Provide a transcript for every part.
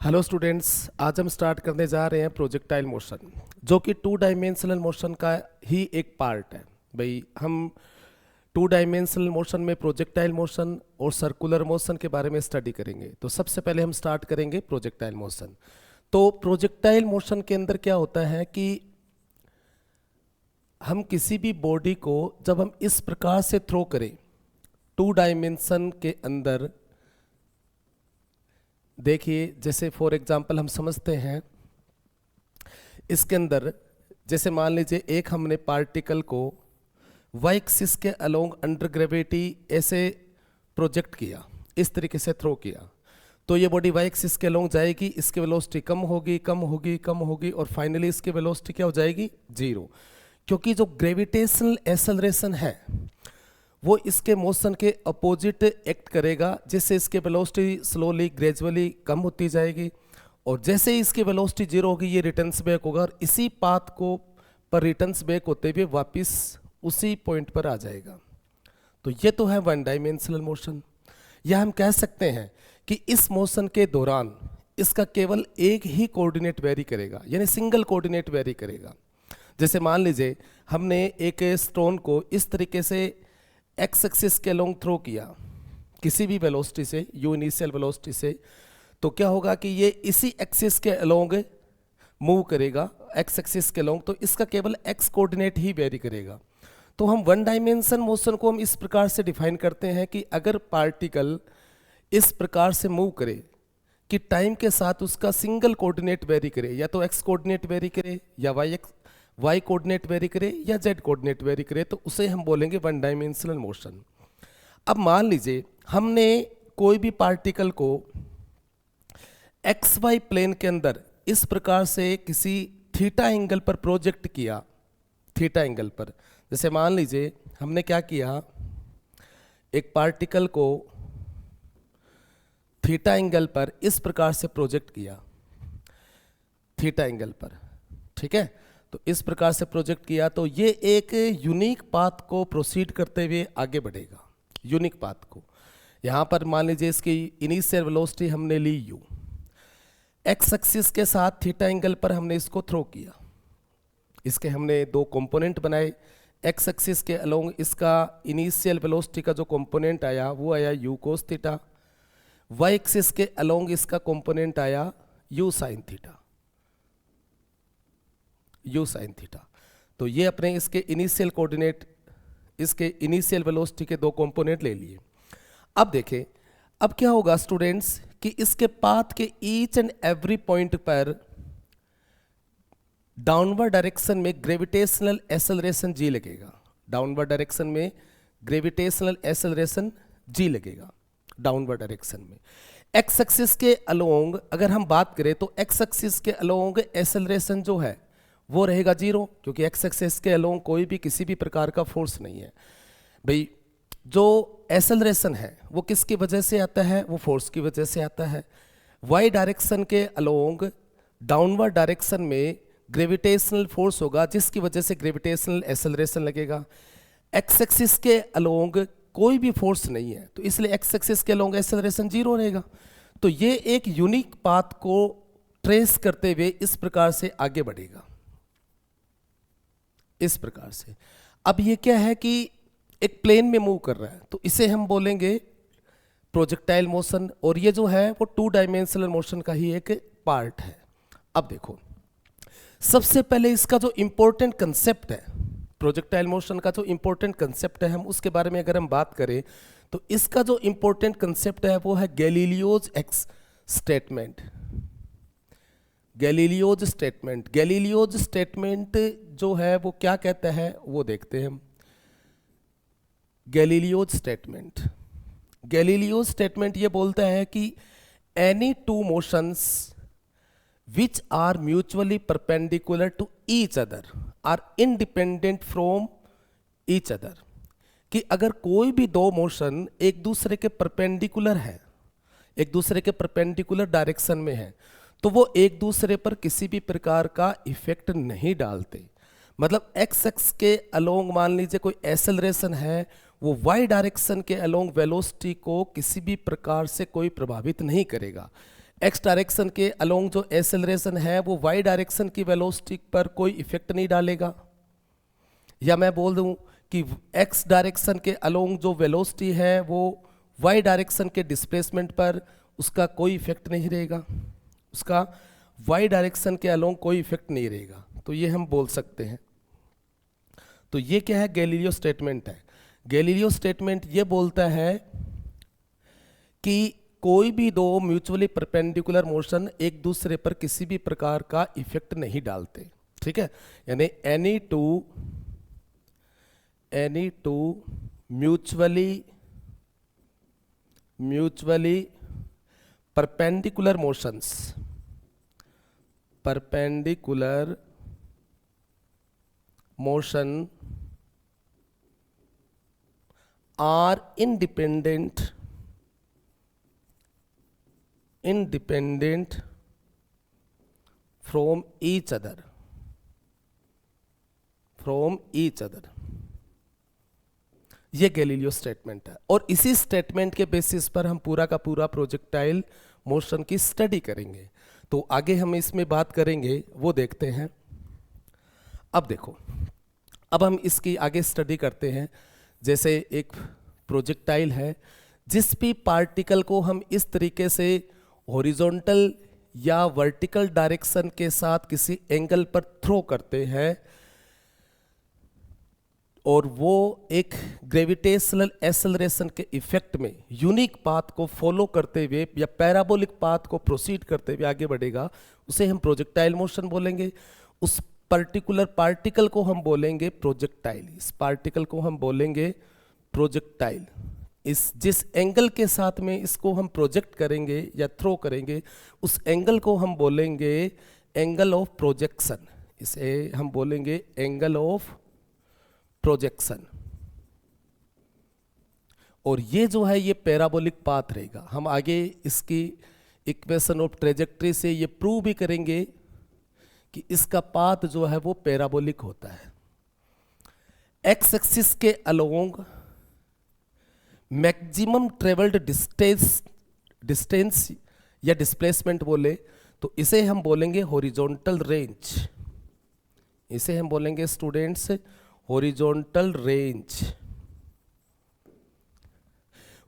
Hello students, आज हम start करने जा रहे हैं प्रोजेक्टाइल मोशन, जो कि टू डायमेंशनल मोशन का ही एक पार्ट है। भाई हम टू डायमेंशनल मोशन में प्रोजेक्टाइल मोशन और सर्कुलर मोशन के बारे में स्टडी करेंगे। तो सबसे पहले हम स्टार्ट करेंगे प्रोजेक्टाइल मोशन। तो प्रोजेक्टाइल मोशन के अंदर क्या होता है कि हम किसी भी बॉडी को जब हम इस प्रकार से थ्रो करें टू डायमेंशन के अंदर, देखिए जैसे फॉर एग्जांपल हम समझते हैं इसके अंदर, जैसे मान लीजिए एक हमने पार्टिकल को वाई एक्सिस के अलोंग अंडर ग्रेविटी ऐसे प्रोजेक्ट किया, इस तरीके से थ्रो किया, तो ये बॉडी वाई एक्सिस के अलोंग जाएगी, इसकी वेलोसिटी कम होगी कम होगी कम होगी और फाइनली इसकी वेलोसिटी क्या हो जाएगी, जीरो। क्योंकि जो ग्रेविटेशनल एक्सेलरेशन है वो इसके मोशन के अपोजिट एक्ट करेगा, जिससे इसके वेलोसिटी स्लोली ग्रेजुअली कम होती जाएगी और जैसे ही इसकी वेलोसिटी जीरो होगी ये रिटर्न्स बैक होगा और इसी पाथ को पर रिटर्न्स बैक होते हुए वापस उसी पॉइंट पर आ जाएगा। तो ये तो है वन डायमेंशनल मोशन। या हम कह सकते हैं कि इस मोशन के दौरान इसका केवल एक ही कोऑर्डिनेट वेरी करेगा, यानी सिंगल कोऑर्डिनेट वेरी करेगा। जैसे मान लीजिए हमने एक स्टोन को इस तरीके से एक्स एक्सिस के अलोंग थ्रो किया किसी भी वेलोसिटी से, यू इनिशियल वेलोसिटी से, तो क्या होगा कि ये इसी एक्सिस के अलोंग मूव करेगा, एक्स एक्सिस के अलोंग, तो इसका केवल एक्स कोऑर्डिनेट ही वेरी करेगा। तो हम वन डायमेंशन मोशन को हम इस प्रकार से डिफाइन करते हैं कि अगर पार्टिकल इस प्रकार से मूव करे कि टाइम के साथ उसका सिंगल कोऑर्डिनेट वेरी करे, या तो एक्स कोऑर्डिनेट वेरी करे या वाई कोऑर्डिनेट वेरी करे या जेड कोऑर्डिनेट वेरी करे, तो उसे हम बोलेंगे वन डायमेंशनल मोशन। अब मान लीजिए हमने कोई भी पार्टिकल को एक्स वाई प्लेन के अंदर इस प्रकार से किसी थीटा एंगल पर प्रोजेक्ट किया, थीटा एंगल पर। जैसे मान लीजिए हमने क्या किया, एक पार्टिकल को थीटा एंगल पर इस प्रकार से प्रोजेक्ट किया, थीटा एंगल पर, ठीक है। तो इस प्रकार से प्रोजेक्ट किया तो ये एक यूनिक पाथ को प्रोसीड करते हुए आगे बढ़ेगा, यूनिक पाथ को। यहाँ पर मान लीजिए इसकी इनिशियल वेलोसिटी हमने ली यू, एक्स एक्सिस के साथ थीटा एंगल पर हमने इसको थ्रो किया, इसके हमने दो कंपोनेंट बनाए। एक्स एक्सिस के अलोंग इसका इनिशियल वेलोसिटी का जो कंपोनेंट आया वो आया U cos theta, Y axis के अलोंग इसका कंपोनेंट आया U sine theta, U sine theta. तो ये अपने इसके इनिशियल कोऑर्डिनेट, इसके इनिशियल वेलोसिटी के दो कंपोनेंट ले लिए। अब देखें अब क्या होगा स्टूडेंट्स कि इसके पाथ के ईच एंड एवरी पॉइंट पर डाउनवर्ड डायरेक्शन में ग्रेविटेशनल एक्सेलरेशन जी लगेगा, डाउनवर्ड डायरेक्शन में ग्रेविटेशनल एक्सेलरेशन जी लगेगा डाउनवर्ड डायरेक्शन में। एक्स एक्सिस के अलोंग अगर हम बात करें तो एक्स एक्सिस के अलोंग एक्सेलरेशन जो है वो रहेगा जीरो, क्योंकि एक्स एक्सिस के अलोंग कोई भी किसी भी प्रकार का फोर्स नहीं है। भाई जो एक्सेलरेशन है वो किसकी वजह से आता है, वो फोर्स की वजह से आता है। वाई डायरेक्शन के अलोंग डाउनवर्ड डायरेक्शन में ग्रेविटेशनल फोर्स होगा, जिसकी वजह से ग्रेविटेशनल एक्सेलरेशन लगेगा। एक्स एक्सिस के अलोंग कोई भी फोर्स नहीं है, तो इसलिए एक्स एक्सिस के अलोंग एक्सेलरेशन जीरो रहेगा। तो ये एक यूनिक पाथ को ट्रेस करते हुए इस प्रकार से आगे बढ़ेगा, इस प्रकार से। अब ये क्या है कि एक प्लेन में मूव कर रहा है, तो इसे हम बोलेंगे प्रोजेक्टाइल मोशन, और ये जो है वो टू डायमेंशनल मोशन का ही एक पार्ट है। अब देखो सबसे पहले इसका जो इंपॉर्टेंट कंसेप्ट है, प्रोजेक्टाइल मोशन का जो इंपॉर्टेंट कंसेप्ट है, हम उसके बारे में अगर हम बात करें तो इसका जो इंपॉर्टेंट कंसेप्ट है वो है Galileo's statement. Galileo's statement, Galileo's statement जो है वो क्या कहता है वो देखते हैं हम। गैलीलियोज स्टेटमेंट, गैलीलियोज स्टेटमेंट ये बोलता है कि any two motions which are mutually perpendicular to each other are independent from each other, कि अगर कोई भी दो मोशन एक दूसरे के परपेंडिकुलर है, एक दूसरे के परपेंडिकुलर डायरेक्शन में है, तो वो एक दूसरे पर किसी भी प्रकार का इफेक्ट नहीं डालते। मतलब एक्स एक्स के अलोंग मान लीजिए कोई एक्सेलरेशन है, वो वाई डायरेक्शन के अलोंग वेलोसिटी को किसी भी प्रकार से कोई प्रभावित नहीं करेगा। एक्स डायरेक्शन के अलोंग जो एक्सेलरेशन है वो वाई डायरेक्शन की वेलोसिटी पर कोई इफेक्ट नहीं डालेगा, या मैं बोल दूं कि एक्स डायरेक्शन के अलोंग जो वेलोसिटी है वो वाई डायरेक्शन के डिस्प्लेसमेंट पर उसका कोई इफेक्ट नहीं रहेगा, उसका वाई डायरेक्शन के अलोंग कोई इफेक्ट नहीं रहेगा। तो ये हम बोल सकते हैं। तो ये क्या है, गैलीलियो स्टेटमेंट है। गैलीलियो स्टेटमेंट ये बोलता है कि कोई भी दो म्यूचुअली परपेंडिकुलर मोशन एक दूसरे पर किसी भी प्रकार का इफेक्ट नहीं डालते, ठीक है। यानी any two mutually perpendicular motion are independent from each other ये गैलीलियो स्टेटमेंट है। और इसी स्टेटमेंट के बेसिस पर हम पूरा का पूरा प्रोजेक्टाइल मोशन की स्टडी करेंगे। तो आगे हम इसमें बात करेंगे, वो देखते हैं। अब देखो, अब हम इसकी आगे स्टडी करते हैं। जैसे एक प्रोजेक्टाइल है, जिस भी पार्टिकल को हम इस तरीके से हॉरिजॉन्टल या वर्टिकल डायरेक्शन के साथ किसी एंगल पर थ्रो करते हैं और वो एक ग्रेविटेशनल एक्सेलरेशन के इफेक्ट में यूनिक पाथ को फॉलो करते हुए या पैराबोलिक पाथ को प्रोसीड करते हुए आगे बढ़ेगा, उसे हम प्रोजेक्टाइल मोशन बोलेंगे। उस पर्टिकुलर पार्टिकल को हम बोलेंगे प्रोजेक्टाइल, इस पार्टिकल को हम बोलेंगे प्रोजेक्टाइल। इस जिस एंगल के साथ में इसको हम प्रोजेक्ट करेंगे या थ्रो करेंगे, उस एंगल को हम बोलेंगे एंगल ऑफ प्रोजेक्शन। इसे हम बोलेंगे एंगल ऑफ प्रोजेक्शन। और ये जो है ये पैराबोलिक पाथ रहेगा। हम आगे इसकी इक्वेशन ऑफ ट्रेजेक्ट्री से ये प्रूव भी करेंगे कि इसका पाथ जो है वो पैराबोलिक होता है। एक्स एक्सिस के अलोंग मैक्सिमम ट्रेवल्ड डिस्टेंस या डिस्प्लेसमेंट बोले तो इसे हम बोलेंगे हॉरिजॉन्टल रेंज। इसे हम बोलेंगे students horizontal range.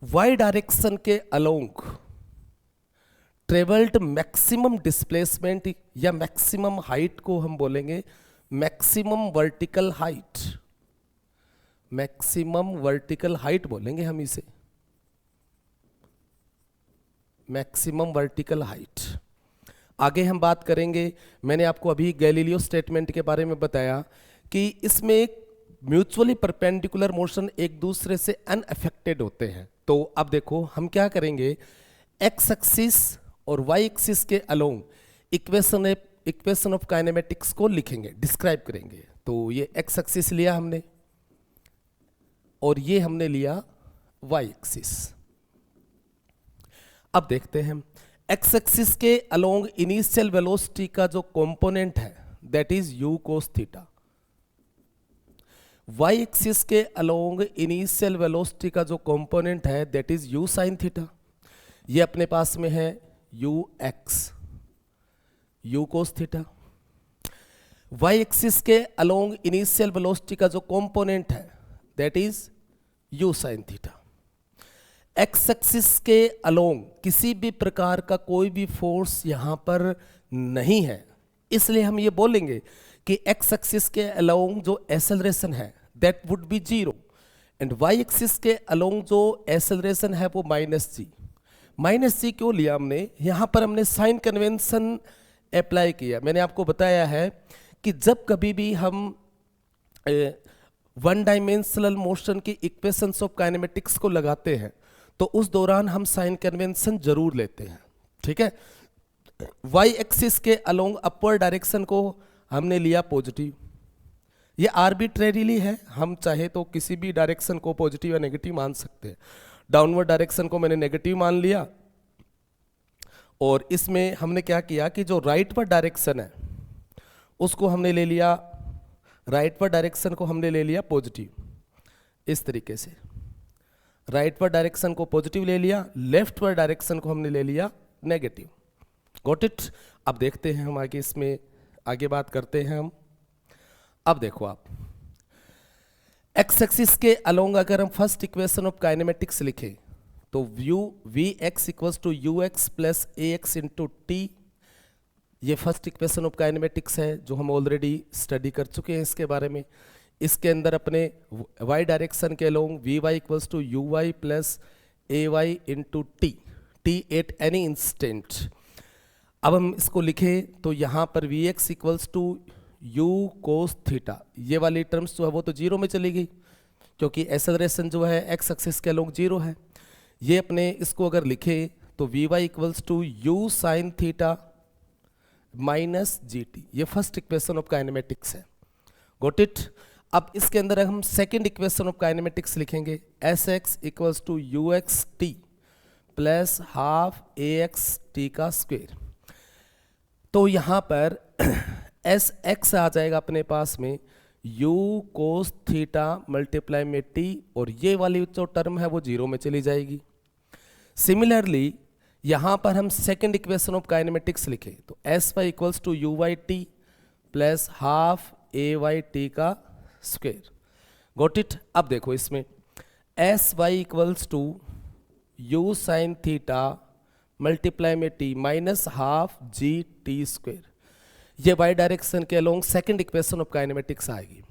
Y direction के अलोंग ट्रेवल्ड मैक्सिमम डिस्प्लेसमेंट या मैक्सिमम हाइट को हम बोलेंगे maximum vertical height. Maximum vertical height बोलेंगे हम इसे, मैक्सिमम वर्टिकल हाइट। आगे हम बात करेंगे, मैंने आपको अभी गैलीलियो स्टेटमेंट के बारे में बताया कि इसमें एक म्यूचुअली परपेंडिकुलर मोशन एक दूसरे से अनअफेक्टेड होते हैं। तो अब देखो हम क्या करेंगे, एक्स एक्सिस और वाई एक्सिस के अलोंग इक्वेशन ऑफ काइनेमेटिक्स को लिखेंगे, डिस्क्राइब करेंगे। तो ये एक्स एक्सिस लिया हमने और ये हमने लिया वाई एक्सिस। अब देखते हैं, एक्स एक्सिस के अलोंग इनिशियल वेलोसिटी का जो कंपोनेंट है that is U cos theta. Y axis के अलोंग इनिशियल वेलोसिटी का जो कंपोनेंट है that is U sine theta. ये अपने पास में है U X, U cos theta. Y axis के अलोंग इनिशियल वेलोसिटी का जो कंपोनेंट है that is U sine theta. X axis के अलोंग किसी भी प्रकार का कोई भी फोर्स यहां पर नहीं है, इसलिए हम ये बोलेंगे कि एक्स एक्सिस के अलोंग जो एक्सेलरेशन है that would be zero and Y axis के अलोंग जो एक्सेलरेशन है वो माइनस जी। माइनस जी क्यों लिया हमने, यहां पर हमने साइन कन्वेंशन अप्लाई किया। मैंने आपको बताया है कि जब कभी भी हम वन डायमेंशनल मोशन की इक्वेशंस ऑफ काइनेमेटिक्स को लगाते हैं तो उस दौरान हम साइन कन्वेंशन जरूर लेते हैं, ठीक है। वाई एक्सिस के अलोंग अपवर्ड डायरेक्शन को हमने लिया पॉजिटिव। ये आर्बिट्रेरीली है, हम चाहे तो किसी भी डायरेक्शन को पॉजिटिव या नेगेटिव मान सकते हैं। डाउनवर्ड डायरेक्शन को मैंने नेगेटिव मान लिया और इसमें हमने क्या किया कि जो राइटवर्ड डायरेक्शन है उसको हमने ले लिया, राइटवर्ड डायरेक्शन को हमने ले लिया पॉजिटिव। इस तरीके से राइटवर्ड डायरेक्शन को पॉजिटिव ले लिया, लेफ्टवर्ड डायरेक्शन को हमने ले लिया नेगेटिव। Got it. अब देखते हैं हम आगे, इसमें आगे बात करते हैं हम। अब देखो आप, एक्स एक्सिस के अलोंग अगर हम फर्स्ट इक्वेशन ऑफ काइनेमेटिक्स लिखें तो V X equals to U X plus A X into T, ये फर्स्ट इक्वेशन ऑफ काइनेमेटिक्स है जो हम ऑलरेडी स्टडी कर चुके हैं इसके बारे में। इसके अंदर अपने y डायरेक्शन के along V Y equals to U Y plus A Y into T, T at any instant. अब हम इसको लिखें तो यहाँ पर V X equals to U cos theta, ये वाली टर्म्स जो है वो तो जीरो में चली गई क्योंकि एक्सेलरेशन जो है एक्स एक्सिस के अलोंग जीरो है। ये अपने इसको अगर लिखे तो V Y equals to U sine theta minus G T, ये फर्स्ट इक्वेशन ऑफ काइनेमेटिक्स है। Got it. अब इसके अंदर हम सेकेंड इक्वेशन ऑफ काइनेमेटिक्स लिखेंगे, S X equals to U X T plus half A X T का square. तो यहाँ पर एस एक्स आ जाएगा अपने पास में u कोस थीटा मल्टीप्लाई में t, और ये वाली जो टर्म है वो जीरो में चली जाएगी। सिमिलरली यहाँ पर हम सेकेंड इक्वेशन ऑफ काइनेमेटिक्स लिखें तो S Y equals to U Y T plus half A Y T का स्क्वेयर। Got it. अब देखो इसमें S Y equals to U sine theta multiply में T minus half G T square, ये Y direction के along second equation of kinematics आएगी।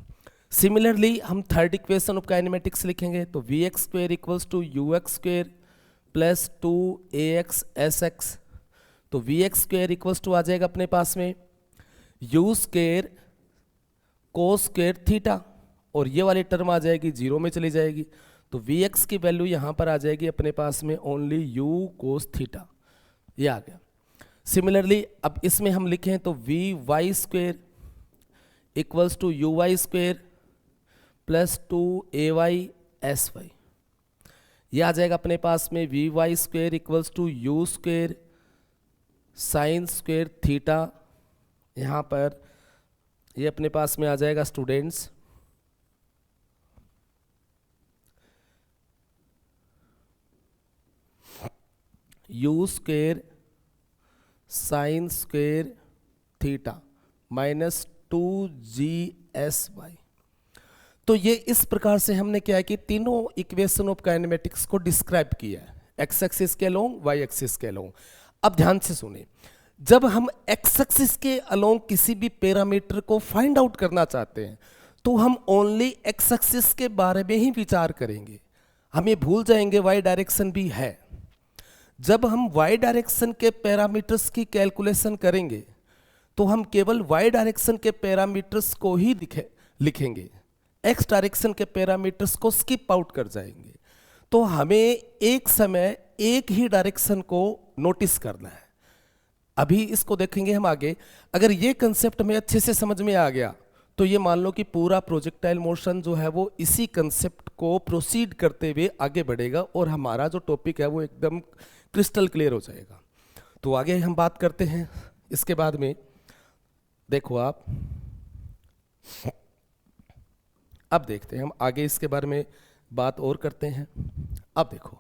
Similarly हम third equation of kinematics लिखेंगे तो V X square equals to U X square plus two A X S x, तो V X square equals to आ जाएगा अपने पास में U square cos square theta, और ये वाली टर्म आ जाएगी जीरो में चली जाएगी, तो वी एक्स की वैल्यू यहाँ पर आ जाएगी अपने पास में ओनली यू कोस थीटा, ये आ गया। सिमिलरली अब इसमें हम लिखें तो V Y square equals to U Y square plus two A Y S Y, ये आ जाएगा अपने पास में V Y square equals to U square sine square theta, यहाँ पर ये अपने पास में आ जाएगा students U square sine square theta minus two G S Y. तो ये इस प्रकार से हमने क्या है कि तीनों इक्वेशन ऑफ काइनेमेटिक्स को डिस्क्राइब किया है, एक्स एक्सिस के अलोंग वाई एक्सिस के अलोंग। अब ध्यान से सुने, जब हम एक्स एक्सिस के अलोंग किसी भी पैरामीटर को फाइंड आउट करना चाहते हैं तो हम ओनली एक्स एक्सिस के बारे में ही विचार करेंगे, हम ये भूल जाएंगे वाई डायरेक्शन भी है। जब हम वाई डायरेक्शन के पैरामीटर्स की कैलकुलेशन करेंगे तो हम केवल वाई डायरेक्शन के पैरामीटर्स को ही लिखेंगे, एक्स डायरेक्शन के पैरामीटर्स को स्किप आउट कर जाएंगे। तो हमें एक समय एक ही डायरेक्शन को नोटिस करना है। अभी इसको देखेंगे हम आगे। अगर ये कंसेप्ट हमें अच्छे से समझ में आ गया तो ये मान लो कि पूरा प्रोजेक्टाइल मोशन जो है वो इसी कंसेप्ट को प्रोसीड करते हुए आगे बढ़ेगा और हमारा जो टॉपिक है वो एकदम क्रिस्टल क्लियर हो जाएगा। तो आगे हम बात करते हैं इसके बाद में। देखो आप, अब देखते हैं हम आगे इसके बारे में बात और करते हैं। अब देखो,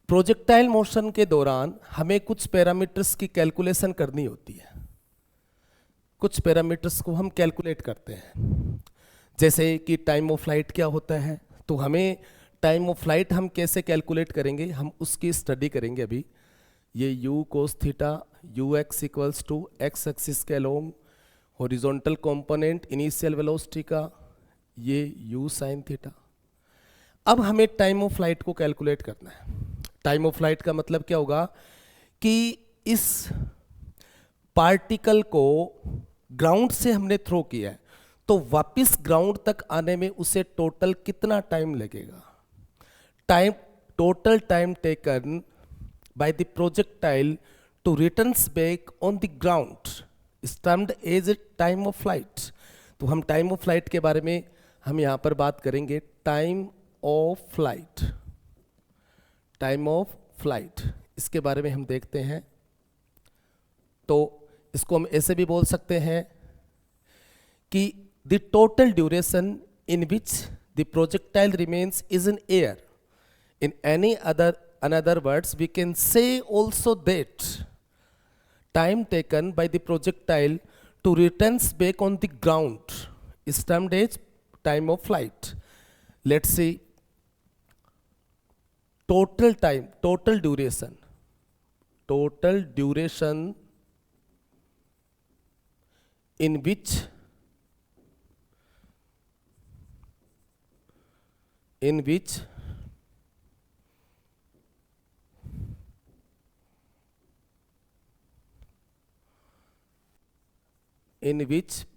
प्रोजेक्टाइल मोशन के दौरान हमें कुछ पैरामीटर्स की कैलकुलेशन करनी होती है, कुछ पैरामीटर्स को हम कैलकुलेट करते हैं, जैसे कि टाइम ऑफ फ्लाइट क्या होता है। तो हमें टाइम ऑफ फ्लाइट हम कैसे कैलकुलेट करेंगे, हम उसकी स्टडी करेंगे अभी। ये u cos theta U X equals to X axis के along horizontal component initial velocity का ये u साइन थीटा। अब हमें टाइम ऑफ फ्लाइट को कैलकुलेट करना है। टाइम ऑफ फ्लाइट का मतलब क्या होगा कि इस पार्टिकल को ग्राउंड से हमने थ्रो किया है तो वापस ग्राउंड तक आने में उसे टोटल कितना टाइम लगेगा। Total time taken by the projectile to returns back on the ground is termed as a time of flight। तो हम टाइम ऑफ फ्लाइट के बारे में हम यहाँ पर बात करेंगे। Time of flight, time of flight, इसके बारे में हम देखते हैं। तो इसको हम ऐसे भी बोल सकते हैं कि the total duration in which the projectile remains is in air। In another words we can say also that time taken by the projectile to return back on the ground is termed as time of flight. Let's see total time, total duration in which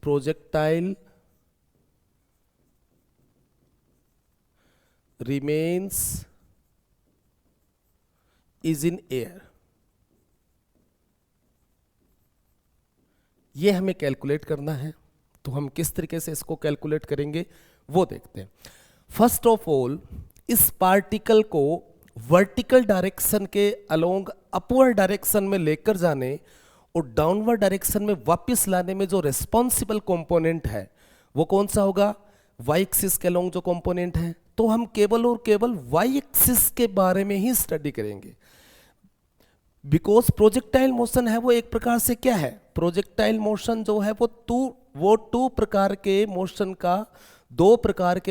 projectile remains is in air. ये हमें calculate करना है, तो हम किस तरीके से इसको कैलकुलेट करेंगे वो देखते हैं। फर्स्ट ऑफ ऑल, इस पार्टिकल को वर्टिकल डायरेक्शन के अलोंग अपवर्ड डायरेक्शन में लेकर जाने और डाउनवर्ड डायरेक्शन में वापस लाने में जो रेस्पॉन्सिबल कंपोनेंट है वो कौन सा होगा? वाई एक्सिस के अलोंग जो कंपोनेंट है। तो हम केवल और केवल वाई एक्सिस के बारे में ही स्टडी करेंगे, बिकॉज प्रोजेक्टाइल मोशन है वो एक प्रकार से क्या है? प्रोजेक्टाइल मोशन जो है वो दो प्रकार के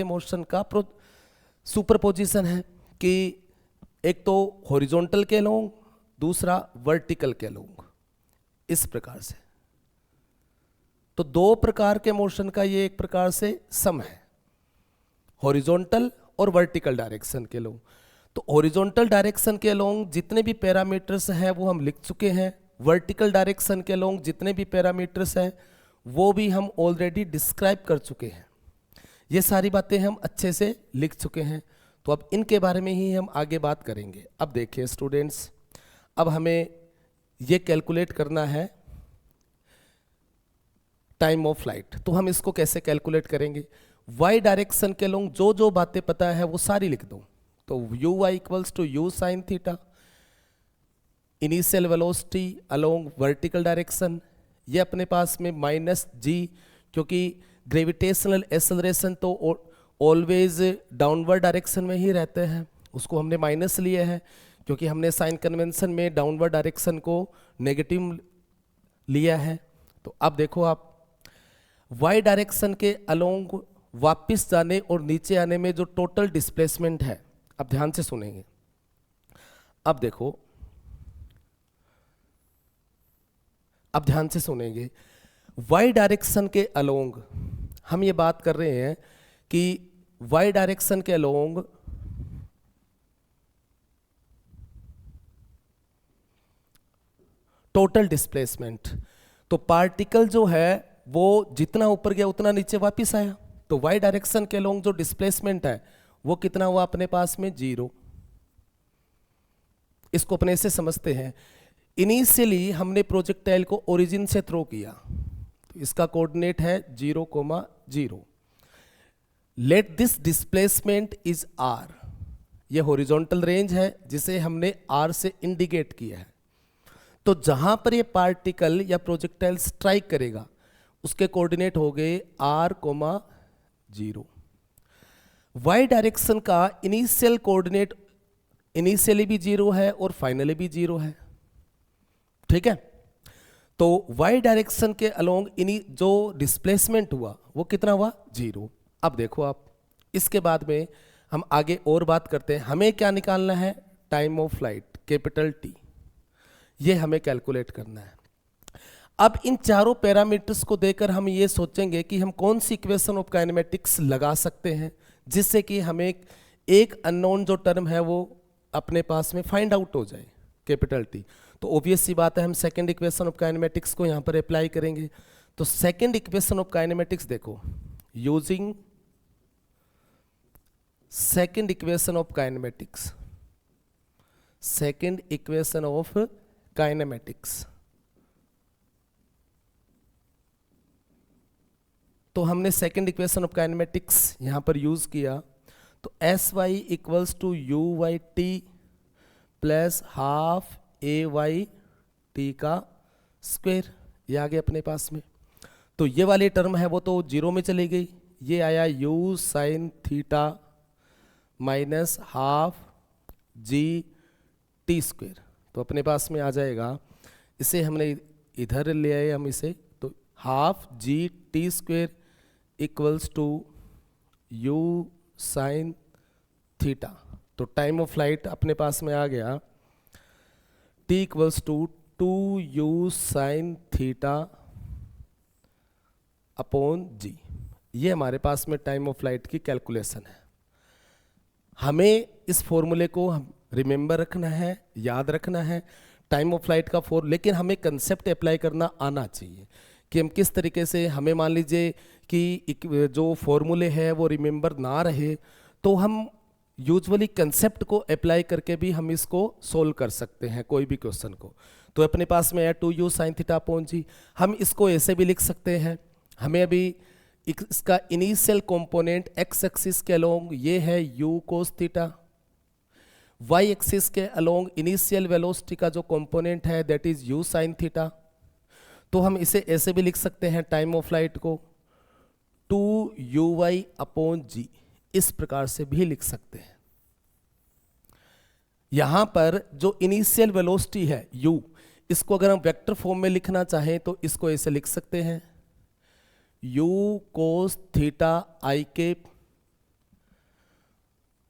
मोशन का सुपरपोजिशन है, कि एक तो हॉरिजॉन्टल के अलोंग, दूसरा वर्टिकल के अलोंग, इस प्रकार से। तो दो प्रकार के मोशन का ये एक प्रकार से सम है, हॉरिजॉन्टल और वर्टिकल डायरेक्शन के अलोंग। तो हॉरिजॉन्टल डायरेक्शन के अलोंग जितने भी पैरामीटर्स हैं वो हम लिख चुके हैं, वर्टिकल डायरेक्शन के अलोंग जितने भी पैरामीटर्स हैं वो भी हम ऑलरेडी डिस्क्राइब कर चुके हैं। ये सारी बातें हम अच्छे से लिख चुके हैं, तो अब इनके बारे में ही हम आगे बात करेंगे। अब देखिए स्टूडेंट्स, अब हमें ये कैलकुलेट करना है टाइम ऑफ फ्लाइट। तो हम इसको कैसे कैलकुलेट करेंगे? वाई डायरेक्शन के अलोंग जो जो बातें पता है वो सारी लिख दो। तो U Y equals to U sine theta, initial velocity along vertical direction, ये अपने पास में माइनस जी, क्योंकि ग्रेविटेशनल एक्सेलरेशन तो ऑलवेज डाउनवर्ड डायरेक्शन में ही रहते हैं, उसको हमने माइनस लिए है क्योंकि हमने साइन कन्वेंशन में डाउनवर्ड डायरेक्शन को नेगेटिव लिया है। तो अब देखो आप, वाई डायरेक्शन के अलोंग वापस जाने और नीचे आने में जो टोटल डिस्प्लेसमेंट है, अब ध्यान से सुनेंगे। अब देखो, अब ध्यान से सुनेंगे, वाई डायरेक्शन के अलोंग हम ये बात कर रहे हैं कि वाई डायरेक्शन के अलोंग टोटल डिस्प्लेसमेंट, तो पार्टिकल जो है वो जितना ऊपर गया उतना नीचे वापस आया। तो वाई डायरेक्शन के अलोंग जो डिस्प्लेसमेंट है वो कितना हुआ अपने पास में? 0। इसको अपने से समझते हैं। इनिशियली हमने प्रोजेक्टाइल को ओरिजिन से थ्रो किया, तो इसका कोऑर्डिनेट है 0,0। Let this displacement is r, ये हॉरिजॉन्टल रेंज है जिसे हमने r से इंडिकेट किया है। तो जहां पर ये पार्टिकल या प्रोजेक्टाइल स्ट्राइक करेगा उसके कोऑर्डिनेट हो गए r,0। वाई डायरेक्शन का इनिशियल कोऑर्डिनेट इनिशियली भी 0 है और फाइनली भी 0 है, ठीक है। तो वाई डायरेक्शन के अलोंग जो डिस्प्लेसमेंट हुआ वो कितना हुआ? 0। अब देखो आप, इसके बाद में हम आगे और बात करते हैं। हमें क्या निकालना है? Time of flight, capital T, ये हमें कैलकुलेट करना है। अब इन चारों पैरामीटर्स को देकर हम ये सोचेंगे कि हम कौन सी इक्वेशन ऑफ काइनेमेटिक्स लगा सकते हैं जिससे कि हमें एक अननोन जो टर्म है वो अपने पास में फाइंड आउट हो जाए, कैपिटल T। तो ऑब्वियस सी बात है, हम सेकंड इक्वेशन ऑफ काइनेमेटिक्स को यहाँ पर अप्लाई करेंगे। तो सेकंड इक्वेशन ऑफ काइनेमेटिक्स देखो, using second equation of kinematics, second equation of kinematics, तो हमने सेकंड इक्वेशन ऑफ काइनेमेटिक्स यहां पर यूज किया। तो S Y equals to U Y T plus half A Y T का स्क्वायर, ये आ गया अपने पास में। तो ये वाली टर्म है वो तो 0 में चली गई, ये आया U sine theta minus half G T square, तो अपने पास में आ जाएगा। इसे हमने इधर ले आए हम इसे, तो half G T square equals to U sine theta. तो टाइम ऑफ फ्लाइट अपने पास में आ गया T equals to 2u sine theta upon G. ये हमारे पास में टाइम ऑफ फ्लाइट की कैलकुलेशन है। हमें इस फॉर्मूले को हम रिमेंबर रखना है, याद रखना है, टाइम ऑफ फ्लाइट का लेकिन हमें कंसेप्ट अप्लाई करना आना चाहिए कि हम किस तरीके से, हमें मान लीजिए कि जो फॉर्मूले हैं वो रिमेंबर ना रहे तो हम यूजुअली कंसेप्ट को अप्लाई करके भी हम इसको सोल्व कर सकते हैं कोई भी क्वेश्चन को। तो अपने पास में है 2u साइन थीटा अपॉन जी। हम इसको ऐसे भी लिख सकते हैं, हमें अभी इसका इनिशियल कंपोनेंट एक्स एक्सिस के अलोंग ये है u cos theta, Y axis के अलोंग इनिशियल वेलोसिटी का जो कंपोनेंट है that is u sine theta. तो हम इसे ऐसे भी लिख सकते हैं टाइम ऑफ फ्लाइट को 2uy अपॉन जी, इस प्रकार से भी लिख सकते हैं। यहां पर जो इनिशियल वेलोसिटी है u, इसको अगर हम वेक्टर फॉर्म में लिखना चाहें तो इसको ऐसे लिख सकते हैं u cos theta I cap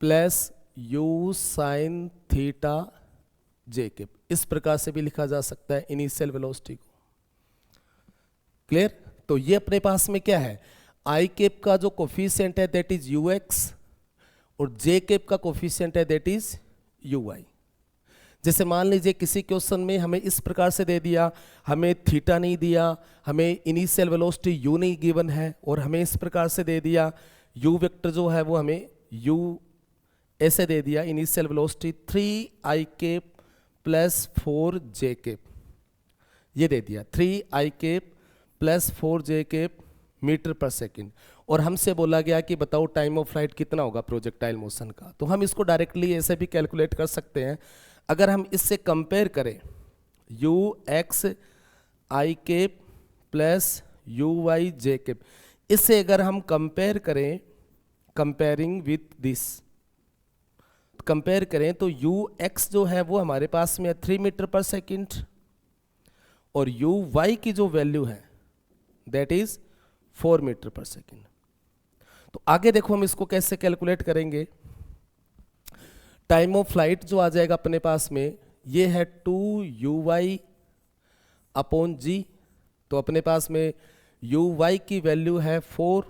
plus u sine theta J cap, इस प्रकार से भी लिखा जा सकता है इनिशियल वेलोसिटी को। क्लियर? तो ये अपने पास में क्या है, आई केप का जो कोफिशिएंट है दैट इज ux और जे केप का कोफिशिएंट है दैट इज uy। जैसे मान लीजिए किसी क्वेश्चन में हमें इस प्रकार से दे दिया, हमें थीटा नहीं दिया, हमें इनिशियल वेलोसिटी u नहीं गिवन है, और हमें इस प्रकार से दे दिया u वेक्टर जो है वो हमें u ऐसे दे दिया, initial velocity 3i cap plus 4j cap, ये दे दिया 3i cap plus 4j cap metre पर सेकेंड, और हमसे बोला गया कि बताओ टाइम ऑफ फ्लाइट कितना होगा प्रोजेक्टाइल मोशन का। तो हम इसको डायरेक्टली ऐसे भी कैलकुलेट कर सकते हैं। अगर हम इससे कंपेयर करें u x i cap plus u y j cap, इससे अगर हम कंपेयर करें, कंपेयरिंग विथ दिस कंपेयर करें तो u x जो है वो हमारे पास में 3 मीटर पर सेकेंड और u y की जो वैल्यू है दैट इज 4 मीटर पर सेकेंड। तो आगे देखो हम इसको कैसे कैलकुलेट करेंगे। टाइम ऑफ फ्लाइट जो आ जाएगा अपने पास में ये है 2uy अपॉन जी। तो अपने पास में uy की वैल्यू है 4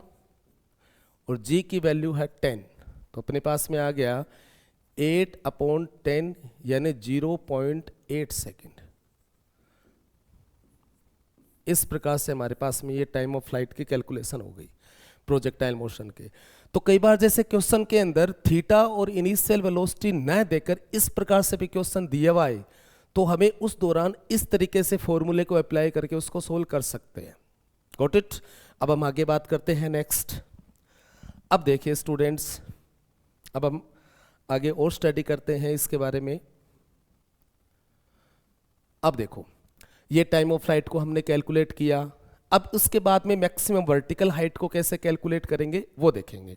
और g की वैल्यू है 10। तो अपने पास में आ गया 8 अपॉन 10 यानी 0.8 सेकेंड। इस प्रकार से हमारे पास में ये टाइम ऑफ फ्लाइट की कैलकुलेशन हो गई प्रोजेक्टाइल मोशन के। तो कई बार जैसे क्वेश्चन के अंदर थीटा और इनिशियल वेलोसिटी न देकर इस प्रकार से भी क्वेश्चन दिया हुआ है तो हमें उस दौरान इस तरीके से फॉर्मूले को अप्लाई करके उसको सोल्व कर सकते हैं। Got it? अब हम आगे बात करते हैं नेक्स्ट। अब देखिए स्टूडेंट्स, अब हम आगे और स्टडी करते हैं इसके बारे में। अब देखो ये टाइम ऑफ फ्लाइट को हमने कैलकुलेट किया, अब उसके बाद में मैक्सिमम वर्टिकल हाइट को कैसे कैलकुलेट करेंगे वो देखेंगे।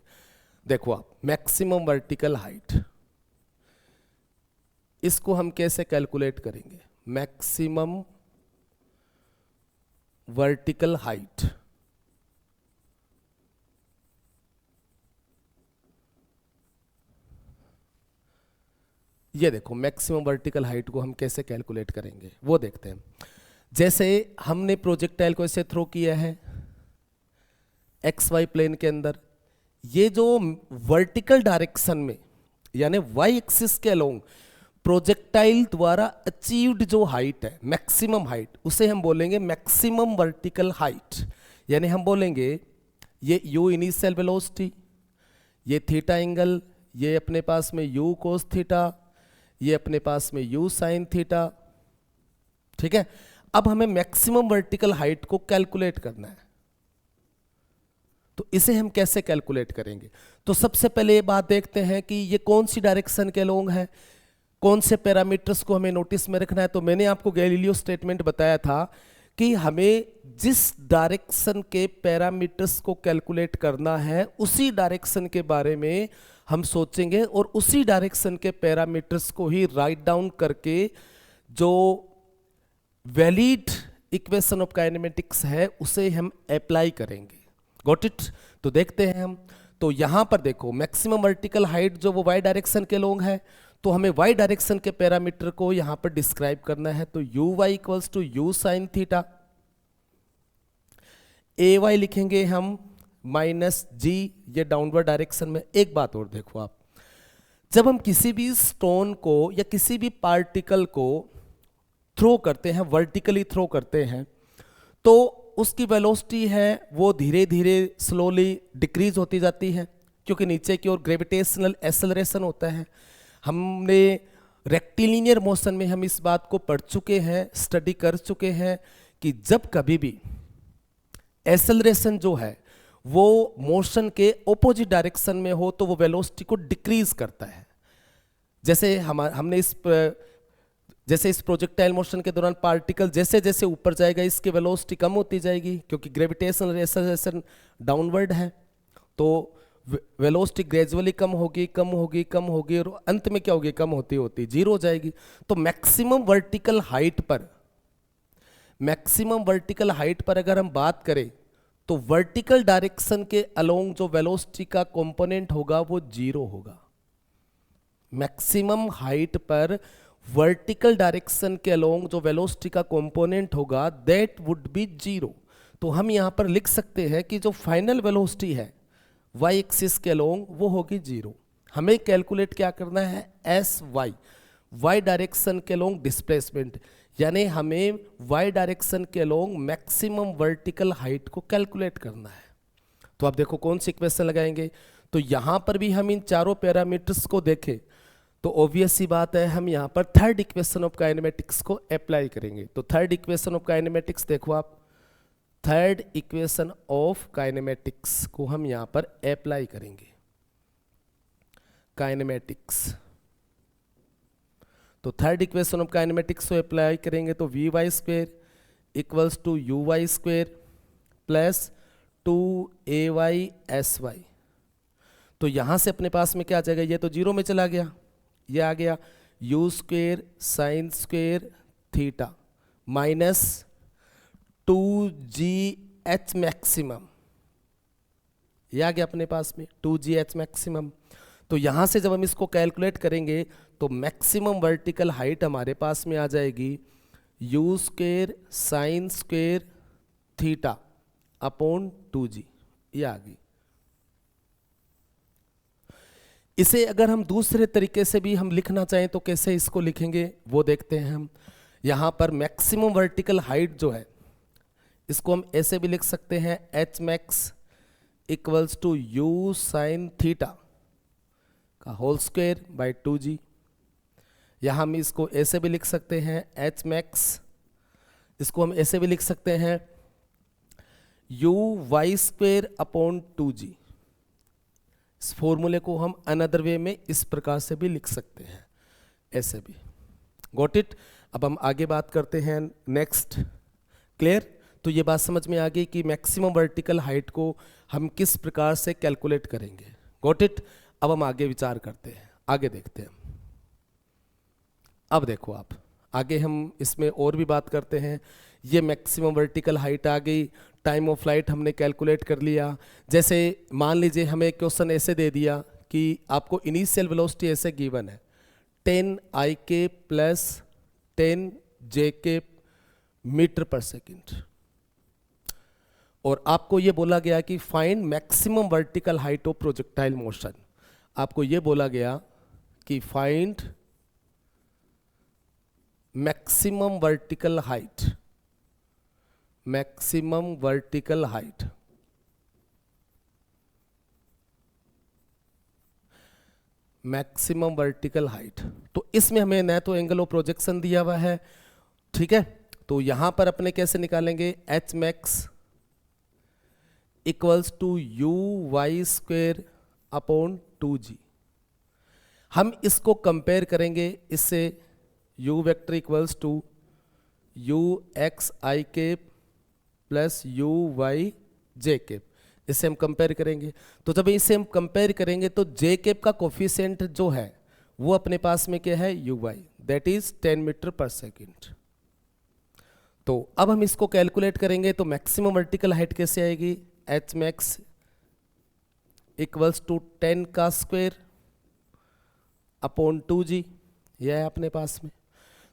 देखो आप, मैक्सिमम वर्टिकल हाइट, इसको हम कैसे कैलकुलेट करेंगे। मैक्सिमम वर्टिकल हाइट, ये देखो मैक्सिमम वर्टिकल हाइट को हम कैसे कैलकुलेट करेंगे वो देखते हैं। जैसे हमने प्रोजेक्टाइल को ऐसे थ्रो किया है एक्स वाई प्लेन के अंदर, ये जो वर्टिकल डायरेक्शन में यानी वाई एक्सिस के अलोंग प्रोजेक्टाइल द्वारा अचीव्ड जो हाइट है मैक्सिमम हाइट, उसे हम बोलेंगे मैक्सिमम वर्टिकल हाइट। यानी हम बोलेंगे ये u इनिशियल वेलोसिटी, ये थीटा एंगल, ये अपने पास में u कोस थीटा, ये अपने पास में u साइन थीटा। ठीक है, अब हमें मैक्सिमम वर्टिकल हाइट को कैलकुलेट करना है, तो इसे हम कैसे कैलकुलेट करेंगे। तो सबसे पहले ये बात देखते हैं कि ये कौन सी डायरेक्शन के अलोंग है, कौन से पैरामीटर्स को हमें नोटिस में रखना है। तो मैंने आपको गैलीलियो स्टेटमेंट बताया था कि हमें जिस डायरेक्शन के पैरामीटर्स को कैलकुलेट करना है उसी डायरेक्शन के बारे में हम सोचेंगे और उसी डायरेक्शन के पैरामीटर्स को ही राइट डाउन करके जो वैलिड इक्वेशन ऑफ काइनेमेटिक्स है उसे हम अप्लाई करेंगे। Got it? तो देखते हैं हम। तो यहां पर देखो मैक्सिमम वर्टिकल हाइट जो वो वाई डायरेक्शन के लोग है, तो हमें वाई डायरेक्शन के पैरामीटर को यहां पर डिस्क्राइब करना है। तो U Y equals to U sine theta, A Y लिखेंगे हम माइनस जी, ये डाउनवर्ड डायरेक्शन में। एक बात और देखो आप, जब हम किसी भी स्टोन को या किसी भी पार्टिकल को थ्रो करते हैं, वर्टिकली थ्रो करते हैं, तो उसकी वेलोसिटी है वो धीरे धीरे स्लोली डिक्रीज होती जाती है, क्योंकि नीचे की ओर ग्रेविटेशनल एक्सेलरेशन होता है। हमने रेक्टिलिनियर मोशन में हम इस बात को पढ़ चुके हैं, स्टडी कर चुके हैं कि जब कभी भी एक्सेलरेशन जो है वो मोशन के ऑपोजिट डायरेक्शन में हो तो वो वेलोसिटी को डिक्रीज करता है। जैसे हमने जैसे इस प्रोजेक्टाइल मोशन के दौरान पार्टिकल जैसे जैसे ऊपर जाएगा इसकी वेलोसिटी कम होती जाएगी, क्योंकि ग्रेविटेशनल एक्सेलरेशन डाउनवर्ड है, तो वेलोसिटी ग्रेजुअली कम होगी कम होगी कम होगी और अंत में क्या होगी, कम होती होती जीरो हो जाएगी। तो मैक्सिमम वर्टिकल हाइट पर अगर हम बात करें तो वर्टिकल डायरेक्शन के अलोंग जो वेलोसिटी का कंपोनेंट होगा वो जीरो होगा। मैक्सिमम हाइट पर वर्टिकल डायरेक्शन के अलोंग जो वेलोसिटी का कंपोनेंट होगा दैट वुड बी जीरो। तो हम यहां पर लिख सकते हैं कि जो फाइनल वेलोसिटी है वाई एक्सिस के अलोंग वो होगी जीरो। हमें कैलकुलेट क्या करना है, एस वाई डायरेक्शन के अलोंग डिस्प्लेसमेंट, यानी हमें वाई डायरेक्शन के अलोंग मैक्सिमम वर्टिकल हाइट को कैलकुलेट करना है। तो आप देखो कौन सी इक्वेशन लगाएंगे। तो यहां पर भी हम इन चारों पैरामीटर्स को देखें तो ऑब्वियस सी बात है हम यहां पर थर्ड इक्वेशन ऑफ काइनेमेटिक्स को अप्लाई करेंगे। तो थर्ड इक्वेशन ऑफ काइनेमेटिक्स देखो आप, थर्ड इक्वेशन ऑफ काइनेमेटिक्स को हम यहां पर अप्लाई करेंगे। काइनेमेटिक्स, तो थर्ड इक्वेशन ऑफ काइनेमेटिक्स को अप्लाई करेंगे तो V Y square equals to U Y square plus 2ay sy। तो यहां से अपने पास में क्या आ जाएगा, ये तो जीरो में चला गया, ये आ गया you square sine square theta minus 2gh maximum, ये आ गया अपने पास में 2gh मैक्सिमम। तो यहां से जब हम इसको कैलकुलेट करेंगे तो मैक्सिमम वर्टिकल हाइट हमारे पास में आ जाएगी you square sine square theta upon 2g, ये आ गई। इसे अगर हम दूसरे तरीके से भी हम लिखना चाहें तो कैसे इसको लिखेंगे वो देखते हैं हम। यहां पर मैक्सिमम वर्टिकल हाइट जो है इसको हम ऐसे भी लिख सकते हैं H max equals to U sine theta का होल स्क्वायर बाई 2g। यहां हम इसको ऐसे भी लिख सकते हैं एच मैक्स, इसको हम ऐसे भी लिख सकते हैं you Y square upon 2g। इस फॉर्मूले को हम अनदर वे में इस प्रकार से भी लिख सकते हैं, ऐसे भी। Got it? अब हम आगे बात करते हैं नेक्स्ट। क्लियर? तो ये बात समझ में आ गई कि मैक्सिमम वर्टिकल हाइट को हम किस प्रकार से कैलकुलेट करेंगे। Got it? अब हम आगे विचार करते हैं, आगे देखते हैं। अब देखो आप, आगे हम इसमें और भी बात करते हैं। ये मैक्सिमम वर्टिकल हाइट आ गई, टाइम ऑफ फ्लाइट हमने कैलकुलेट कर लिया। जैसे मान लीजिए हमें क्वेश्चन ऐसे दे दिया कि आपको इनिशियल वेलोसिटी ऐसे गिवन है 10ik प्लस 10jk मीटर पर सेकेंड, और आपको ये बोला गया कि find maximum vertical height of projectile motion. आपको ये बोला गया कि find maximum vertical height, maximum vertical height, maximum vertical height. तो इसमें हमें न तो एंगल ऑफ प्रोजेक्शन दिया हुआ है, ठीक है, तो यहां पर अपने कैसे निकालेंगे, H max equals to U Y square upon 2g। हम इसको कंपेयर करेंगे इससे, u vector equals to U X I cap plus U Y J cap, इसे हम कंपेयर करेंगे। तो जब इसे हम कंपेयर करेंगे तो जे केप का कोफिशिएंट जो है वो अपने पास में क्या है, U Y, that is 10 metre पर सेकेंड। तो अब हम इसको कैलकुलेट करेंगे तो मैक्सिमम वर्टिकल हाइट कैसे आएगी, एच मैक्स इक्वल्स टू 10 का स्क्वायर अपॉन 2g, यह है अपने पास में।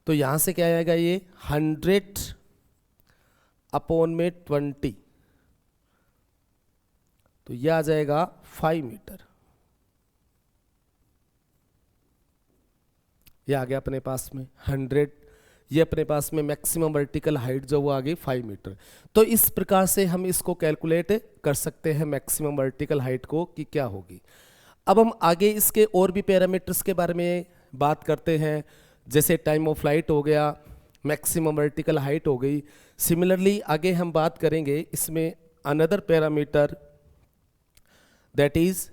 तो यहां से क्या आएगा, ये 100 अपॉन में 20, तो यह आ जाएगा 5 मीटर। ये आ गया अपने पास में 100, ये अपने पास में मैक्सिमम वर्टिकल हाइट जो वो आ गई 5 मीटर। तो इस प्रकार से हम इसको कैलकुलेट कर सकते हैं मैक्सिमम वर्टिकल हाइट को कि क्या होगी। अब हम आगे इसके और भी पैरामीटर्स के बारे में बात करते हैं, जैसे टाइम ऑफ फ्लाइट हो गया, मैक्सिमम वर्टिकल हाइट हो गई। सिमिलरली आगे हम बात करेंगे इसमें another parameter that is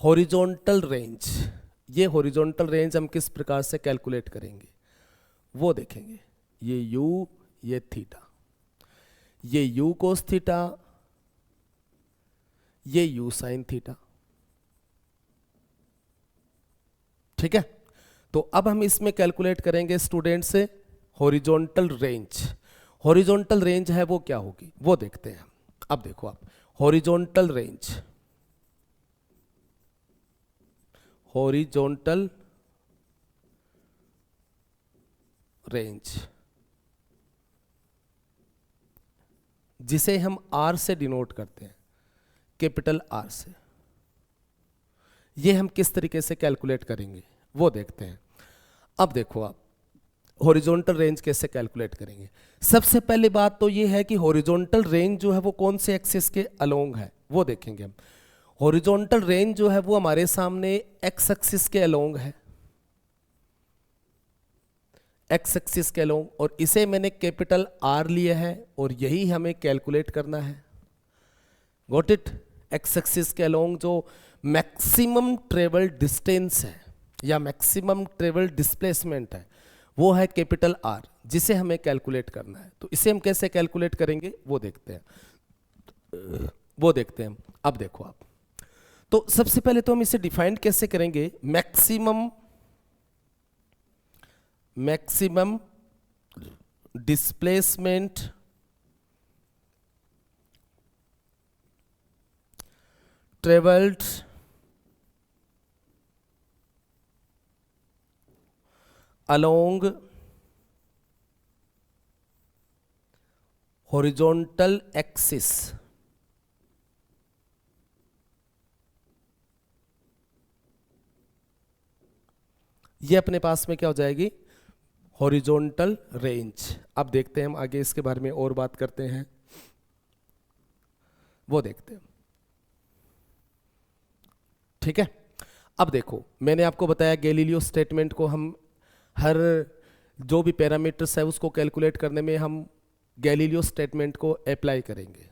horizontal range. ये हॉरिजॉन्टल रेंज हम किस प्रकार से कैलकुलेट करेंगे वो देखेंगे। ये u, ये थीटा, ये u कोस थीटा, ये u साइन थीटा, ठीक है। तो अब हम इसमें कैलकुलेट करेंगे स्टूडेंट से हॉरिजॉन्टल रेंज। हॉरिजॉन्टल रेंज है वो क्या होगी वो देखते हैं। अब देखो आप, हॉरिजॉन्टल रेंज, हॉरिजॉन्टल रेंज जिसे हम R से डिनोट करते हैं, कैपिटल R से, ये हम किस तरीके से कैलकुलेट करेंगे वो देखते हैं। अब देखो आप, हॉरिजॉन्टल रेंज कैसे कैलकुलेट करेंगे। सबसे पहली बात तो ये है कि हॉरिजॉन्टल रेंज जो है वो कौन से एक्सिस के अलोंग है वो देखेंगे हम। हॉरिजॉन्टल रेंज जो है वो हमारे सामने एक्स एक्सिस के अलोंग है, एक्स एक्सिस के अलोंग, और इसे मैंने कैपिटल R लिया है और यही हमें कैलकुलेट करना है। Got it. एक्स एक्सिस के अलोंग जो मैक्सिमम ट्रेवल डिस्टेंस है या मैक्सिमम ट्रेवल डिस्प्लेसमेंट है वो है कैपिटल R, जिसे हमें कैलकुलेट करना है। तो इसे हम कैसे कैलकुलेट करेंगे वो देखते हैं। अब देखो आप, तो सबसे पहले तो हम इसे डिफाइन कैसे करेंगे, maximum displacement travelled along horizontal axis, ये अपने पास में क्या हो जाएगी, हॉरिजॉन्टल रेंज। अब देखते हैं हम आगे इसके बारे में और बात करते हैं, वो देखते हैं, ठीक है। अब देखो, मैंने आपको बताया गैलीलियो स्टेटमेंट को हम हर जो भी पैरामीटर्स है उसको कैलकुलेट करने में हम गैलीलियो स्टेटमेंट को अप्लाई करेंगे।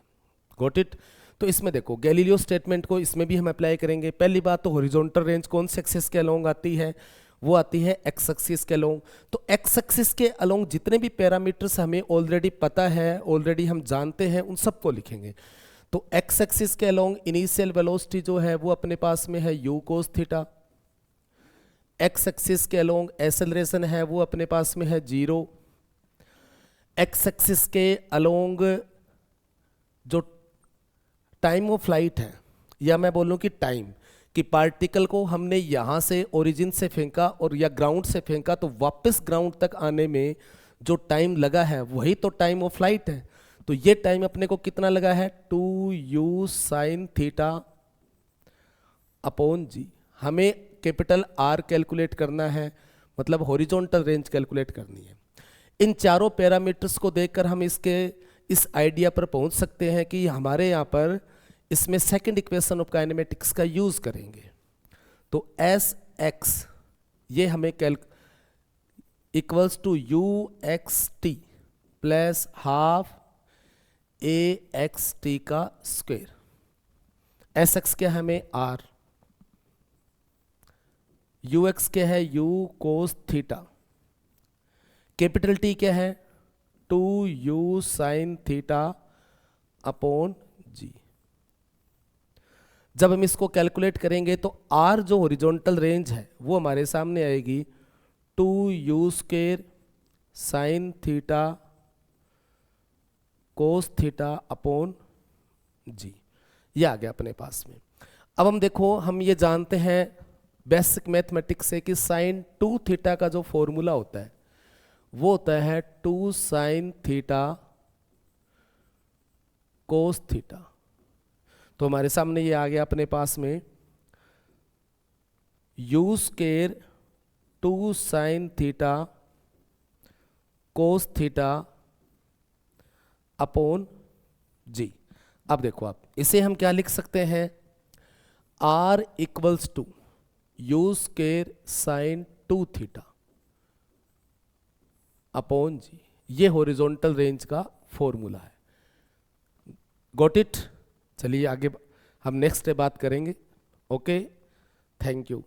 Got it. तो इसमें देखो, गैलीलियो स्टेटमेंट को इसमें भी हम अप्लाई करेंगे। पहली बात तो हॉरिजॉन्टल रेंज कौन से एक्सिस के अलोंग आती है, वो आती है एक्स एक्सिस के अलोंग। तो एक्स एक्सिस के अलोंग जितने भी पैरामीटर्स हमें ऑलरेडी पता है, ऑलरेडी हम जानते हैं, उन सबको लिखेंगे। तो एक्स एक्सिस के अलोंग इनिशियल वेलोसिटी जो है वो अपने पास में है u cos theta. X axis के अलोंग एक्सेलरेशन है वो अपने पास में है 0। एक्स एक्सिस के अलोंग जो टाइम ऑफ फ्लाइट है, या मैं बोलूं कि टाइम, कि पार्टिकल को हमने यहां से ओरिजिन से फेंका और या ग्राउंड से फेंका, तो वापस ग्राउंड तक आने में जो टाइम लगा है वही तो टाइम ऑफ फ्लाइट है। तो ये टाइम अपने को कितना लगा है, 2u sin theta upon g। हमें कैपिटल R कैलकुलेट करना है, मतलब हॉरिजॉन्टल रेंज कैलकुलेट करनी है। इन चारों पैरामीटर्स को देखकर हम इस आइडिया पर पहुंच सकते हैं कि हमारे यहाँ पर इसमें सेकंड इक्वेशन ऑफ काइनेमेटिक्स का यूज करेंगे। तो एस एक्स ये हमें equals to U X T plus half A X T का स्क्वायर। एस एक्स क्या है हमें R, यू एक्स क्या है u cos theta, capital T क्या है 2u sin theta upon g। जब हम इसको कैलकुलेट करेंगे तो R जो हॉरिजॉन्टल रेंज है वो हमारे सामने आएगी 2u² sine theta cos theta upon G, ये आ गया अपने पास में। अब हम देखो, हम ये जानते हैं बेसिक मैथमेटिक्स से कि साइन 2 थीटा का जो फॉर्मूला होता है वो होता है 2 साइन थीटा कोस थीटा। तो हमारे सामने ये आ गया अपने पास में U square 2 sine theta cos theta upon G. अब देखो, आप इसे हम क्या लिख सकते हैं, R equals to U square sine 2 theta upon G. ये हॉरिजॉन्टल रेंज का फॉर्मूला है। Got it. चलिए आगे हम नेक्स्ट डे बात करेंगे। Okay, thank you.